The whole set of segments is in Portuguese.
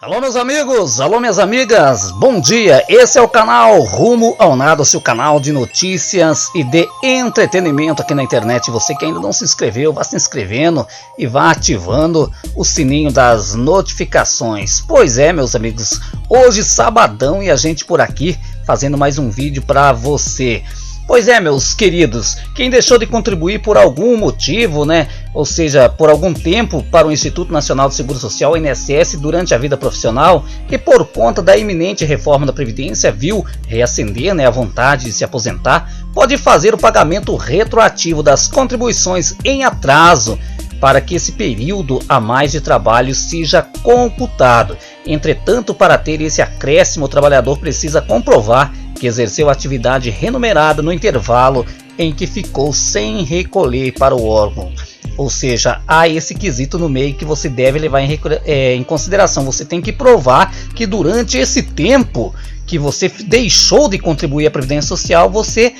Alô meus amigos, alô minhas amigas, bom dia, esse é o canal Rumo ao Nada, seu canal de notícias e de entretenimento aqui na internet. Você que ainda não se inscreveu, vá se inscrevendo e vá ativando o sininho das notificações. Pois é meus amigos, hoje sabadão e a gente por aqui fazendo mais um vídeo para você. Pois é meus queridos, quem deixou de contribuir por algum motivo, ou seja, por algum tempo para o Instituto Nacional de Seguro Social, INSS, durante a vida profissional e por conta da iminente reforma da Previdência viu reacender a vontade de se aposentar, pode fazer o pagamento retroativo das contribuições em atraso para que esse período a mais de trabalho seja computado. Entretanto, para ter esse acréscimo, o trabalhador precisa comprovar que exerceu atividade remunerada no intervalo em que ficou sem recolher para o órgão. Ou seja, há esse quesito no meio que você deve levar em consideração. Você tem que provar que durante esse tempo que você deixou de contribuir à Previdência Social, você,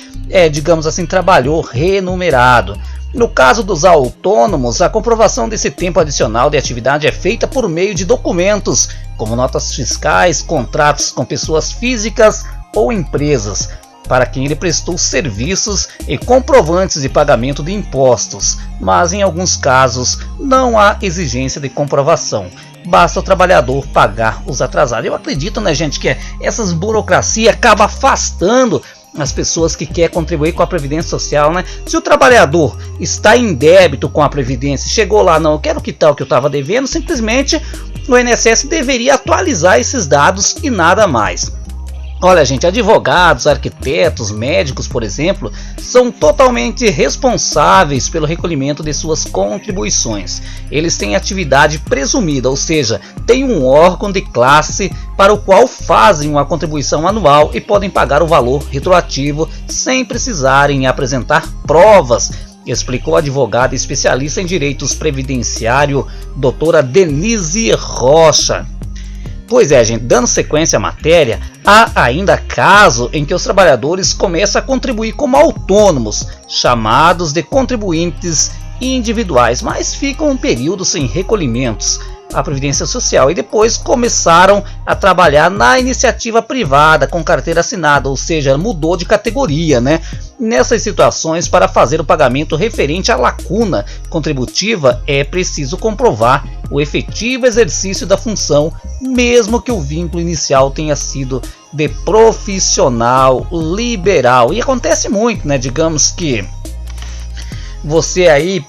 digamos assim, trabalhou remunerado. No caso dos autônomos, a comprovação desse tempo adicional de atividade é feita por meio de documentos, como notas fiscais, contratos com pessoas físicas ou empresas, para quem ele prestou serviços e comprovantes de pagamento de impostos, mas em alguns casos não há exigência de comprovação. Basta o trabalhador pagar os atrasados. Eu acredito, gente, que essas burocracias acabam afastando as pessoas que querem contribuir com a Previdência Social, Se o trabalhador está em débito com a Previdência, chegou lá, não, eu quero quitar o que eu estava devendo, simplesmente o INSS deveria atualizar esses dados e nada mais. Olha gente, advogados, arquitetos, médicos, por exemplo, são totalmente responsáveis pelo recolhimento de suas contribuições. Eles têm atividade presumida, ou seja, têm um órgão de classe para o qual fazem uma contribuição anual e podem pagar o valor retroativo sem precisarem apresentar provas, explicou a advogada especialista em direitos previdenciário, doutora Denise Rocha. Pois é, gente, dando sequência à matéria, há ainda caso em que os trabalhadores começam a contribuir como autônomos, chamados de contribuintes individuais, mas ficam um período sem recolhimentos à Previdência Social e depois começaram a trabalhar na iniciativa privada com carteira assinada, ou seja, mudou de categoria, Nessas situações, para fazer o pagamento referente à lacuna contributiva, é preciso comprovar o efetivo exercício da função, mesmo que o vínculo inicial tenha sido de profissional liberal. E acontece muito, digamos que você aí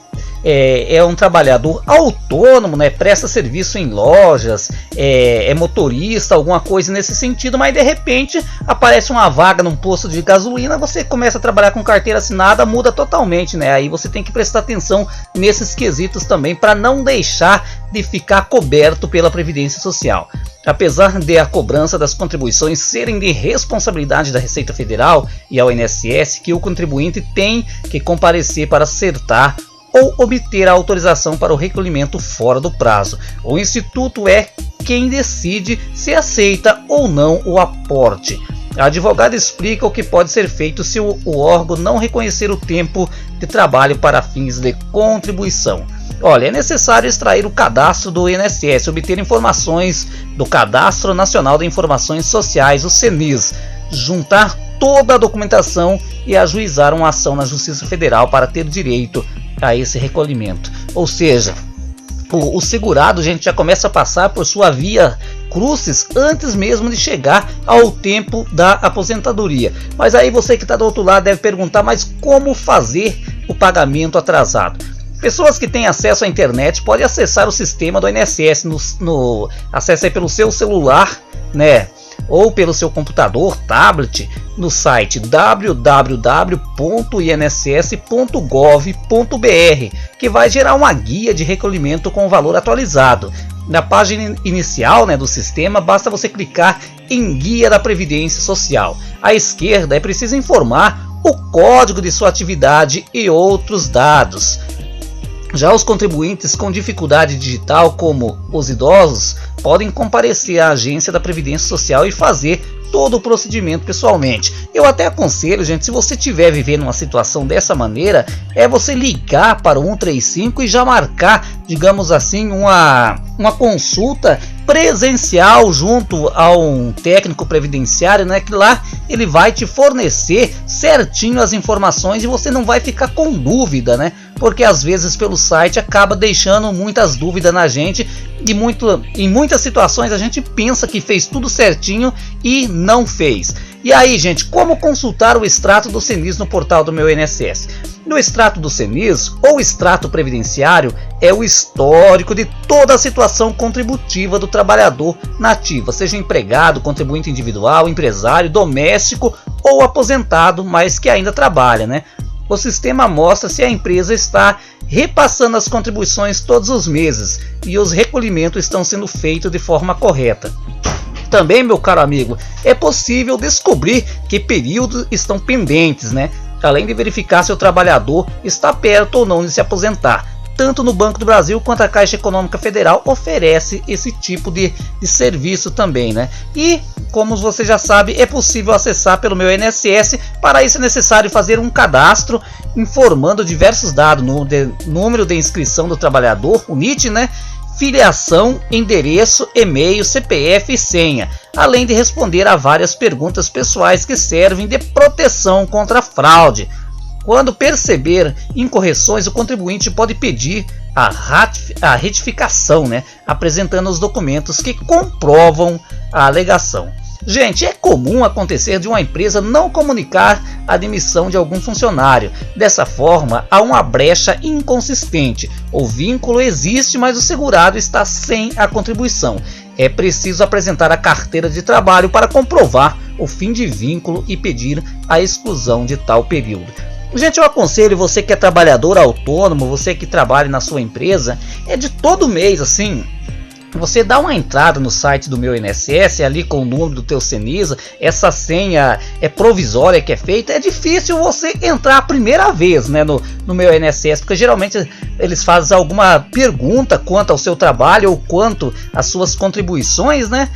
é um trabalhador autônomo, presta serviço em lojas, é motorista, alguma coisa nesse sentido, mas de repente aparece uma vaga num posto de gasolina, você começa a trabalhar com carteira assinada, muda totalmente, Aí você tem que prestar atenção nesses quesitos também para não deixar de ficar coberto pela Previdência Social. Apesar de a cobrança das contribuições serem de responsabilidade da Receita Federal e ao INSS, que o contribuinte tem que comparecer para acertar ou obter a autorização para o recolhimento fora do prazo. O Instituto é quem decide se aceita ou não o aporte. A advogada explica o que pode ser feito se o órgão não reconhecer o tempo de trabalho para fins de contribuição. Olha, é necessário extrair o cadastro do INSS, obter informações do Cadastro Nacional de Informações Sociais, o CNIS, juntar toda a documentação e ajuizar uma ação na Justiça Federal para ter direito a esse recolhimento. Ou seja, o segurado, gente, já começa a passar por sua via crucis antes mesmo de chegar ao tempo da aposentadoria. Mas aí você que está do outro lado deve perguntar, mas como fazer o pagamento atrasado? Pessoas que têm acesso à internet podem acessar o sistema do INSS, acesse aí pelo seu celular, ou pelo seu computador, tablet, no site www.inss.gov.br, que vai gerar uma guia de recolhimento com o valor atualizado. Na página inicial do sistema, basta você clicar em Guia da Previdência Social. À esquerda é preciso informar o código de sua atividade e outros dados. Já os contribuintes com dificuldade digital, como os idosos, podem comparecer à agência da Previdência Social e fazer todo o procedimento pessoalmente. Eu até aconselho, gente, se você estiver vivendo uma situação dessa maneira, é você ligar para o 135 e já marcar, digamos assim, uma consulta presencial junto a um técnico previdenciário, né, que lá ele vai te fornecer certinho as informações e você não vai ficar com dúvida, né? Porque às vezes pelo site acaba deixando muitas dúvidas na gente e em muitas situações a gente pensa que fez tudo certinho e não fez. E aí, gente, como consultar o extrato do CENIS no portal do Meu INSS? No extrato do CENIS, ou extrato previdenciário, é o histórico de toda a situação contributiva do trabalhador na ativa, seja empregado, contribuinte individual, empresário, doméstico ou aposentado, mas que ainda trabalha, né? O sistema mostra se a empresa está repassando as contribuições todos os meses e os recolhimentos estão sendo feitos de forma correta. Também, meu caro amigo, é possível descobrir que períodos estão pendentes, né? Além de verificar se o trabalhador está perto ou não de se aposentar. Tanto no Banco do Brasil quanto a Caixa Econômica Federal oferece esse tipo de serviço também, né? E, como você já sabe, é possível acessar pelo Meu INSS. Para isso é necessário fazer um cadastro informando diversos dados, número de inscrição do trabalhador, o NIT, né? Filiação, endereço, e-mail, CPF e senha, além de responder a várias perguntas pessoais que servem de proteção contra a fraude. Quando perceber incorreções, o contribuinte pode pedir a retificação, né, apresentando os documentos que comprovam a alegação. Gente, é comum acontecer de uma empresa não comunicar a demissão de algum funcionário. Dessa forma, há uma brecha inconsistente. O vínculo existe, mas o segurado está sem a contribuição. É preciso apresentar a carteira de trabalho para comprovar o fim de vínculo e pedir a exclusão de tal período. Gente, eu aconselho você que é trabalhador autônomo, você que trabalha na sua empresa, é de todo mês assim, você dá uma entrada no site do Meu INSS ali com o número do teu CENIS, essa senha é provisória que é feita, é difícil você entrar a primeira vez, né, no Meu INSS, porque geralmente eles fazem alguma pergunta quanto ao seu trabalho ou quanto às suas contribuições, né?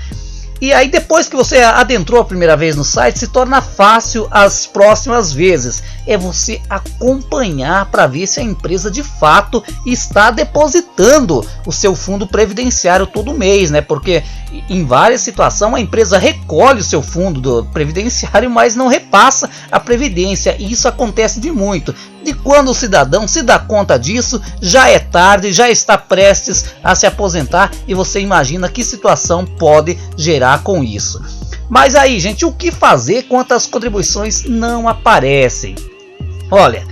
E aí depois que você adentrou a primeira vez no site, se torna fácil as próximas vezes. É você acompanhar para ver se a empresa de fato está depositando o seu fundo previdenciário todo mês, né? Porque em várias situações a empresa recolhe o seu fundo do previdenciário, mas não repassa a previdência. E isso acontece de muito. E quando o cidadão se dá conta disso, já é tarde, já está prestes a se aposentar e você imagina que situação pode gerar com isso. Mas aí, gente, o que fazer quando as contribuições não aparecem? Olha,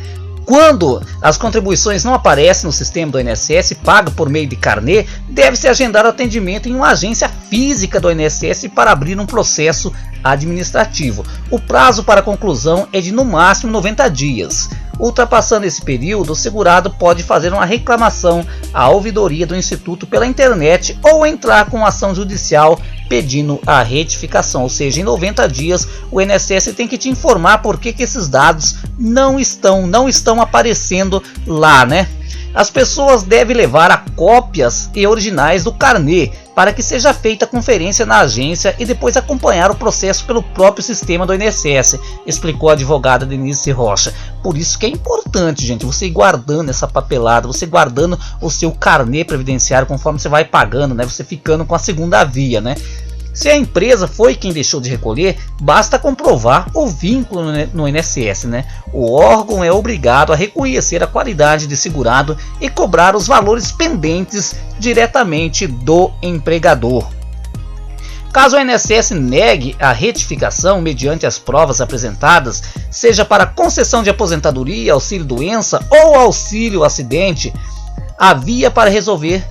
quando as contribuições não aparecem no sistema do INSS, paga por meio de carnê, deve-se agendar o atendimento em uma agência física do INSS para abrir um processo administrativo. O prazo para conclusão é de no máximo 90 dias. Ultrapassando esse período, o segurado pode fazer uma reclamação à ouvidoria do Instituto pela internet ou entrar com ação judicial pedindo a retificação, ou seja, em 90 dias o INSS tem que te informar por que esses dados não estão aparecendo lá, né? As pessoas devem levar a cópias e originais do carnê para que seja feita a conferência na agência e depois acompanhar o processo pelo próprio sistema do INSS, explicou a advogada Denise Rocha. Por isso que é importante, gente, você ir guardando essa papelada, você guardando o seu carnê previdenciário conforme você vai pagando, né? Você ficando com a segunda via, né? Se a empresa foi quem deixou de recolher, basta comprovar o vínculo no INSS, né? O órgão é obrigado a reconhecer a qualidade de segurado e cobrar os valores pendentes diretamente do empregador. Caso o INSS negue a retificação mediante as provas apresentadas, seja para concessão de aposentadoria, auxílio-doença ou auxílio-acidente, a via para resolver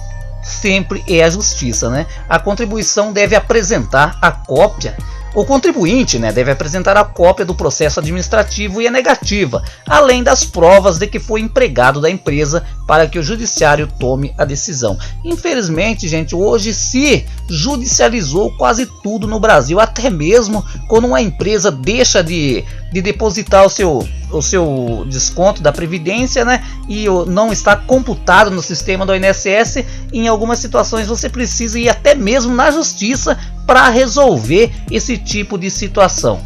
sempre é a justiça, né? A contribuição deve apresentar a cópia O contribuinte, né, deve apresentar a cópia do processo administrativo e a negativa, além das provas de que foi empregado da empresa para que o judiciário tome a decisão. Infelizmente, gente, hoje se judicializou quase tudo no Brasil, até mesmo quando uma empresa deixa de depositar o seu desconto da Previdência, né, e não está computado no sistema do INSS. Em algumas situações você precisa ir até mesmo na justiça para resolver esse tipo de situação.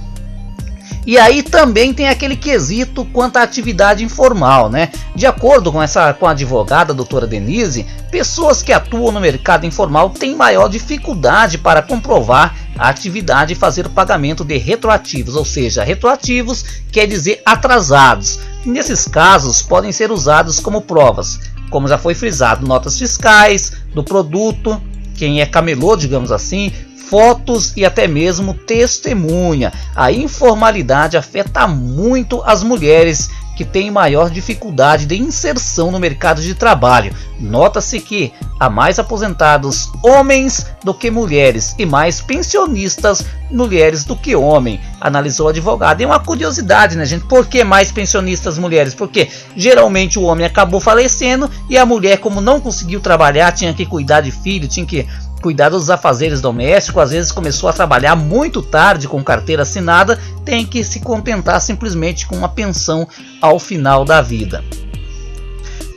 E aí também tem aquele quesito quanto à atividade informal, né? De acordo com a advogada doutora Denise, pessoas que atuam no mercado informal têm maior dificuldade para comprovar a atividade e fazer o pagamento de retroativos, ou seja, retroativos quer dizer atrasados. Nesses casos podem ser usados como provas, como já foi frisado, notas fiscais do produto, quem é camelô, digamos assim, fotos e até mesmo testemunha. A informalidade afeta muito as mulheres que têm maior dificuldade de inserção no mercado de trabalho. Nota-se que há mais aposentados homens do que mulheres e mais pensionistas mulheres do que homem, analisou o advogado. E uma curiosidade, né, gente? Por que mais pensionistas mulheres? Porque geralmente o homem acabou falecendo e a mulher, como não conseguiu trabalhar, tinha que cuidar de filho, tinha que cuidar dos afazeres domésticos, às vezes começou a trabalhar muito tarde com carteira assinada, tem que se contentar simplesmente com uma pensão ao final da vida.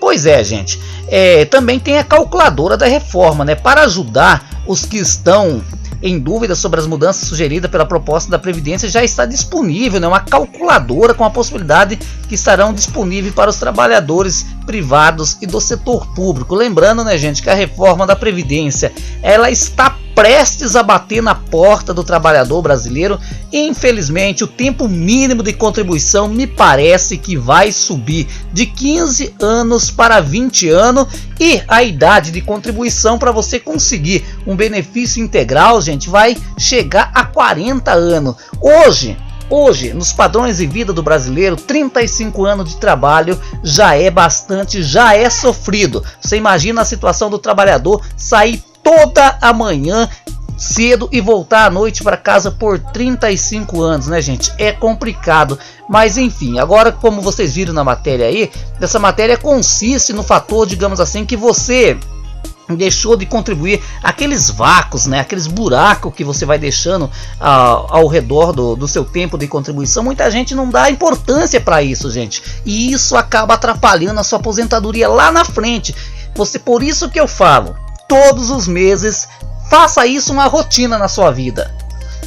Pois é, gente, também tem a calculadora da reforma, né, para ajudar os que estão em dúvida sobre as mudanças sugeridas pela proposta da Previdência. Já está disponível, né, uma calculadora com a possibilidade que estarão disponíveis para os trabalhadores privados e do setor público. Lembrando, né, gente, que a reforma da Previdência ela está prestes a bater na porta do trabalhador brasileiro. Infelizmente, o tempo mínimo de contribuição me parece que vai subir de 15 anos para 20 anos e a idade de contribuição para você conseguir um benefício integral, gente, vai chegar a 40 anos. Hoje, nos padrões de vida do brasileiro, 35 anos de trabalho já é bastante, já é sofrido. Você imagina a situação do trabalhador sair toda a manhã cedo e voltar à noite para casa por 35 anos, né, gente? É complicado, mas enfim, agora como vocês viram na matéria aí, essa matéria consiste no fator, digamos assim, que você deixou de contribuir, aqueles vácuos, né, aqueles buracos que você vai deixando ao redor do seu tempo de contribuição. Muita gente não dá importância para isso, gente, e isso acaba atrapalhando a sua aposentadoria lá na frente. Por isso que eu falo, todos os meses faça isso uma rotina na sua vida.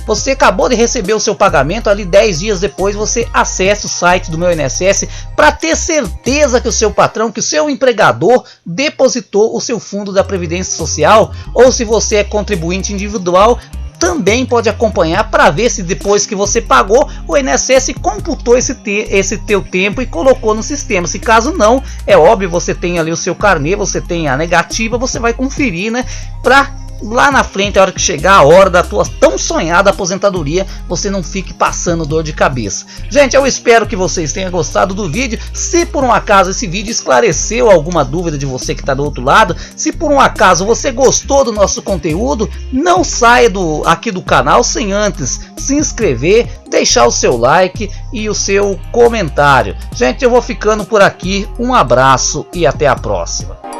Você acabou de receber o seu pagamento, ali 10 dias depois você acessa o site do Meu INSS para ter certeza que o seu patrão, que o seu empregador depositou o seu fundo da Previdência Social, ou se você é contribuinte individual, também pode acompanhar para ver se depois que você pagou, o INSS computou esse teu tempo e colocou no sistema. Se caso não, é óbvio, você tem ali o seu carnê, você tem a negativa, você vai conferir, né, para lá na frente, a hora que chegar a hora da tua tão sonhada aposentadoria, você não fique passando dor de cabeça. Gente, eu espero que vocês tenham gostado do vídeo. Se por um acaso esse vídeo esclareceu alguma dúvida de você que está do outro lado, se por um acaso você gostou do nosso conteúdo, não saia aqui do canal sem antes se inscrever, deixar o seu like e o seu comentário. Gente, eu vou ficando por aqui. Um abraço e até a próxima.